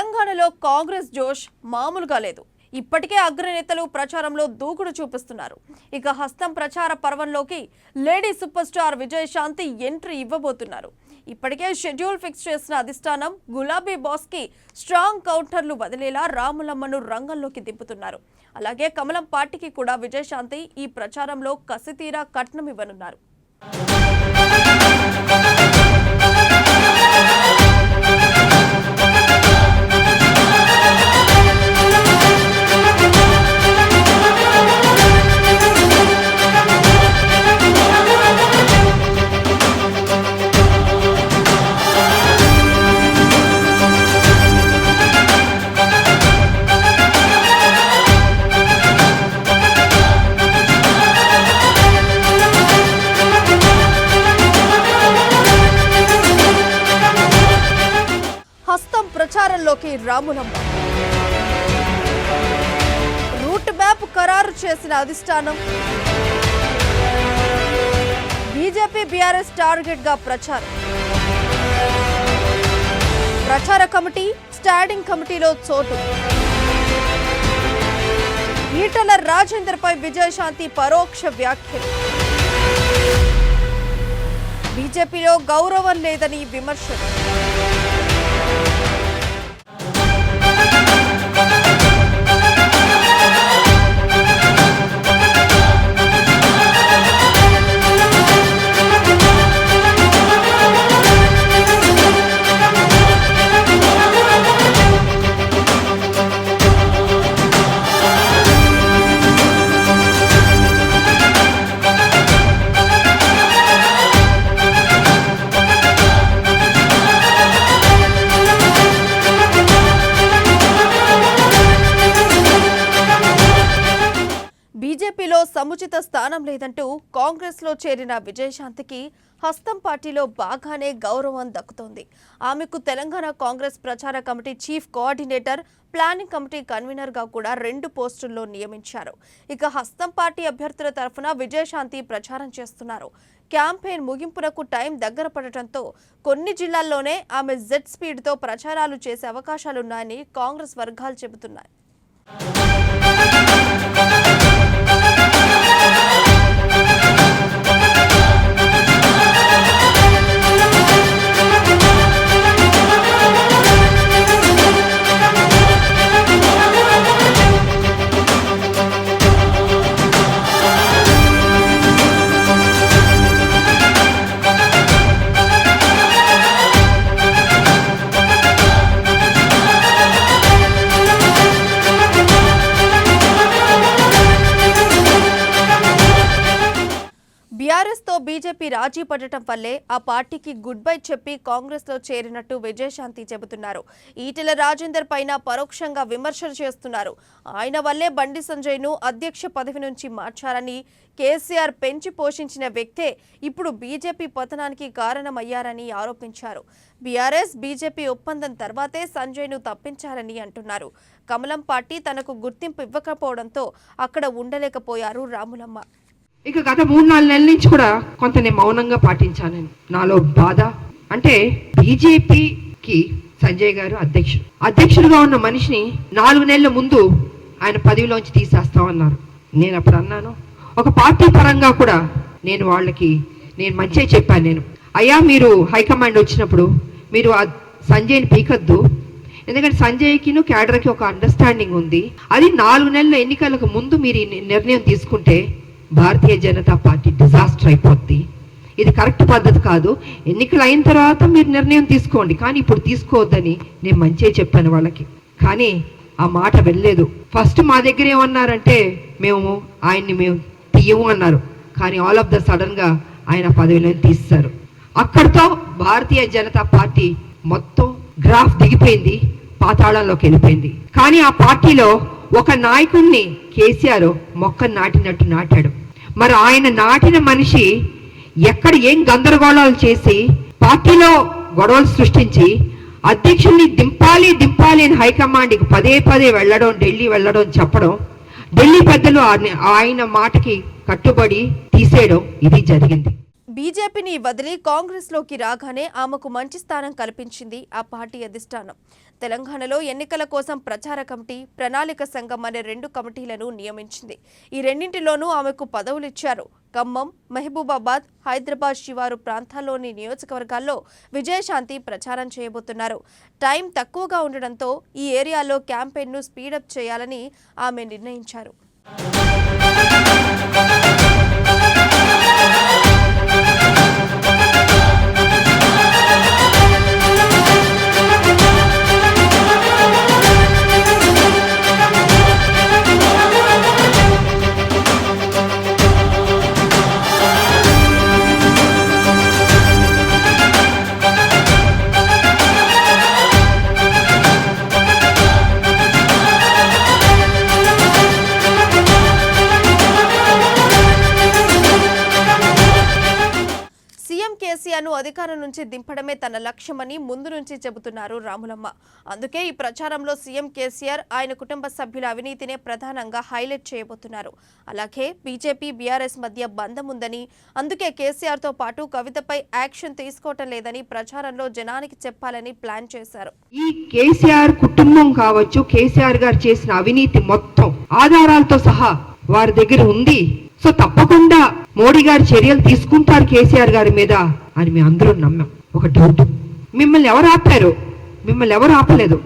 తెలంగాణలో కాంగ్రెస్ జోష్ మామూలుగా లేదు. ఇప్పటికే అగ్రనేతలు ప్రచారంలో దూకుడు చూపిస్తున్నారు. ఇక హస్తం ప్రచార పర్వంలోకి lady super star Vijayashanti entry ఇవ్వబోతున్నారు. ఇప్పటికే షెడ్యూల్ ఫిక్స్ చేసిన అధిష్టానం గులాబీ బాస్ కి స్ట్రాంగ్ కౌంటర్లు వదిలేలా రాములమ్మను రంగంలోకి దింపుతున్నారు. అలాగే కమలం పార్టీకి కూడా విజయశాంతి ఈ ప్రచారంలో కసితీరా కట్నం ఇవ్వనున్నారు. ప్రచారంలోకి రాములమ్మ రూట్ మ్యాప్ ఖరారు చేసిన అధిష్టానం బీజేపీ బీఆర్ఎస్ టార్గెట్ గా ప్రచార కమిటీ స్టాండింగ్ కమిటీలో చోటు. ఈటల రాజేందర్ పై విజయశాంతి పరోక్ష వ్యాఖ్యలు. బీజేపీలో గౌరవం లేదని విమర్శలు. బీజేపీలో సముచిత స్థానం లేదంటూ కాంగ్రెస్ లో చేరిన విజయశాంతికి హస్తం పార్టీలో బాగానే గౌరవం దక్కుతోంది. ఆమెకు తెలంగాణ కాంగ్రెస్ ప్రచార committee chief coordinator, planning committee convener గా కూడా 2 పోస్టుల్లో నియమించారు. ఇక హస్తం పార్టీ అభ్యర్థుల తరఫున విజయశాంతి ప్రచారం చేస్తున్నారు. క్యాంపెయిన్ ముగింపునకు టైం దగ్గర పడటంతో కొన్ని జిల్లాల్లోనే ఆమె జెట్ స్పీడ్ తో ప్రచారాలు చేసే అవకాశాలున్నాయని కాంగ్రెస్ వర్గాలు చెబుతున్నాయి. బీఆర్ఎస్ తో బీజేపీ రాజీ పడటం వల్లే ఆ పార్టీకి గుడ్ బై చెప్పి కాంగ్రెస్ లో చేరినట్టు విజయశాంతి చెబుతున్నారు. ఈటెల రాజేందర్ పైన పరోక్షంగా విమర్శలు చేస్తున్నారు. ఆయన వల్లే బండి సంజయ్ ను అధ్యక్ష పదవి నుంచి మార్చారని, కేసీఆర్ పెంచి పోషించిన వ్యక్తే ఇప్పుడు బీజేపీ పతనానికి కారణమయ్యారని ఆరోపించారు. బీఆర్ఎస్ బీజేపీ ఒప్పందం తర్వాతే సంజయ్ ను తప్పించారని అంటున్నారు. కమలం పార్టీ తనకు గుర్తింపు ఇవ్వకపోవడంతో అక్కడ ఉండలేకపోయారు రాములమ్మ. ఇక గత 3-4 నెలల నుంచి కూడా కొంత నేను మౌనంగా పాటించాను. నాలో బాధ అంటే బీజేపీకి సంజయ్ గారు అధ్యక్షుడుగా ఉన్న మనిషిని 4 నెలల ముందు ఆయన పదవిలోంచి తీసేస్తామన్నారు. నేను అప్పుడు అన్నాను, ఒక పార్టీ పరంగా కూడా నేను వాళ్ళకి మంచిగా చెప్పాను. అయ్యా, మీరు హైకమాండ్ వచ్చినప్పుడు మీరు సంజయ్ని పీకద్దు, ఎందుకంటే సంజయ్కి క్యాడర్కి ఒక అండర్స్టాండింగ్ ఉంది. అది 4 నెలల ఎన్నికలకు ముందు మీరు నిర్ణయం తీసుకుంటే భారతీయ జనతా పార్టీ డిజాస్టర్ అయిపోద్ది. ఇది కరెక్ట్ పద్ధతి కాదు. ఎన్నికలు అయిన తర్వాత మీరు నిర్ణయం తీసుకోండి, కానీ ఇప్పుడు తీసుకోవద్దని నేను మంచిగా చెప్పాను వాళ్ళకి. కానీ ఆ మాట వెళ్ళలేదు. ఫస్ట్ మా దగ్గర ఏమన్నారంటే మేము తీయము అన్నారు. కానీ ఆల్ ఆఫ్ ద సడన్ గా ఆయన పదవిలో తీస్తారు. అక్కడితో భారతీయ జనతా పార్టీ మొత్తం గ్రాఫ్ దిగిపోయింది, పాతాళంలోకి వెళ్ళిపోయింది. కానీ ఆ పార్టీలో ఒక నాయకుడిని కేసీఆర్ మొక్కను నాటినట్టు నాటాడు. మరి ఆయన నాటిన మనిషి ఎక్కడ ఏం గందరగోళాలు చేసి పార్టీలో గొడవలు సృష్టించి అధ్యక్షుల్ని దింపాలి అని హైకమాండ్కి పదే వెళ్ళడం, ఢిల్లీ వెళ్ళడం, చెప్పడం, ఢిల్లీ పెద్దలు ఆయన మాటకి కట్టుబడి తీసేయడం, ఇది జరిగింది. బీజేపీని వదిలి కాంగ్రెస్లోకి రాగానే ఆమెకు మంచి స్థానం కల్పించింది ఆ పార్టీ అధిష్టానం. తెలంగాణలో ఎన్నికల కోసం ప్రచార కమిటీ, ప్రణాళిక సంఘం అనే 2 కమిటీలను నియమించింది. ఈ రెండింటిలోనూ ఆమెకు పదవులిచ్చారు. ఖమ్మం, మహబూబాబాద్, హైదరాబాద్ శివారు ప్రాంతాల్లోని నియోజకవర్గాల్లో విజయశాంతి ప్రచారం చేయబోతున్నారు. టైం తక్కువగా ఉండడంతో ఈ ఏరియాలో క్యాంపెయిన్ను స్పీడప్ చేయాలని ఆమె నిర్ణయించారు. కేసీఆర్ను అధికారం నుంచి దింపడమే తన లక్ష్యమని ముందు నుంచి చెబుతున్నారు రాములమ్మ. అందుకే ఈ ప్రచారంలో సీఎం కేసీఆర్, ఆయన కుటుంబ సభ్యుల అవినీతినే ప్రధానంగా హైలైట్ చేయబోతున్నారు. అలాగే బీజేపీ, బీఆర్ఎస్ మధ్య బంధం ఉందని, అందుకే కేసీఆర్తో పాటు కవితపై యాక్షన్ తీసుకోవటం లేదని ప్రచారంలో జనానికి చెప్పాలని ప్లాన్ చేశారు. ఈ కేసీఆర్ కుటుంబం కావచ్చు, కేసీఆర్ గారు చేసిన అవినీతి మొత్తం ఆధారాలతో సహా వారి దగ్గర ఉంది. సో తప్పకుండా మోడీ గారు చర్యలు తీసుకుంటారు కేసీఆర్ గారి మీద అని మేము అందరూ నమ్మాం. ఒక డౌట్, మిమ్మల్ని ఎవరు ఆపారు? మిమ్మల్ని ఎవరు ఆపలేదు.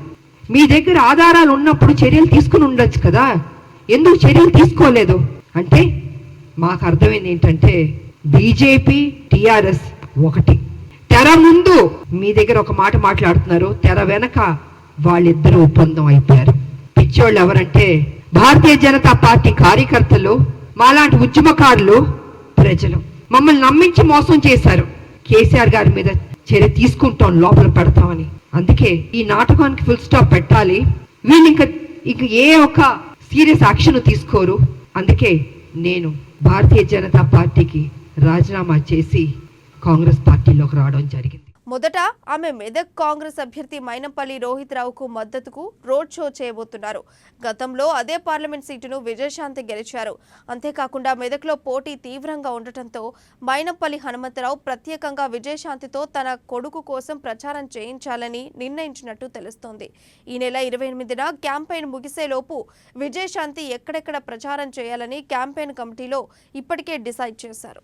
మీ దగ్గర ఆధారాలు ఉన్నప్పుడు చర్యలు తీసుకుని ఉండొచ్చు కదా, ఎందుకు చర్యలు తీసుకోలేదు అంటే మాకు అర్థమైంది ఏంటంటే బీజేపీ, టిఆర్ఎస్ ఒకటి. తెర ముందు మీ దగ్గర ఒక మాట మాట్లాడుతున్నారు, తెర వెనక వాళ్ళిద్దరూ ఒప్పందం అయిపోయారు. పిచ్చోళ్ళు ఎవరంటే భారతీయ జనతా పార్టీ కార్యకర్తలు, మాలాంటి ఉద్యమకారులు, ప్రజలు మమ్మల్ని నమ్మించి మోసం చేశారు. కేసీఆర్ గారి మీద చర్య తీసుకుంటాం, లోపల పెడతామని. అందుకే ఈ నాటకానికి ఫుల్ స్టాప్ పెట్టాలి. వీళ్ళు ఇంకా ఏ ఒక సీరియస్ యాక్షన్ తీసుకోరు. అందుకే నేను భారతీయ జనతా పార్టీకి రాజీనామా చేసి కాంగ్రెస్ పార్టీలోకి రావడం జరిగింది. మొదట ఆమె మెదక్ కాంగ్రెస్ అభ్యర్థి మైనంపల్లి రోహిత్ రావుకు మద్దతుకు రోడ్ షో చేయబోతున్నారు. గతంలో అదే పార్లమెంట్ సీటును విజయశాంతి గెలిచారు. అంతేకాకుండా మెదక్లో పోటీ తీవ్రంగా ఉండటంతో మైనంపల్లి హనుమంతరావు ప్రత్యేకంగా విజయశాంతితో తన కొడుకు కోసం ప్రచారం చేయించాలని నిర్ణయించినట్టు తెలుస్తోంది. ఈ నెల 28న క్యాంపెయిన్ ముగిసేలోపు విజయశాంతి ఎక్కడెక్కడ ప్రచారం చేయాలని క్యాంపెయిన్ కమిటీలో ఇప్పటికే డిసైడ్ చేశారు.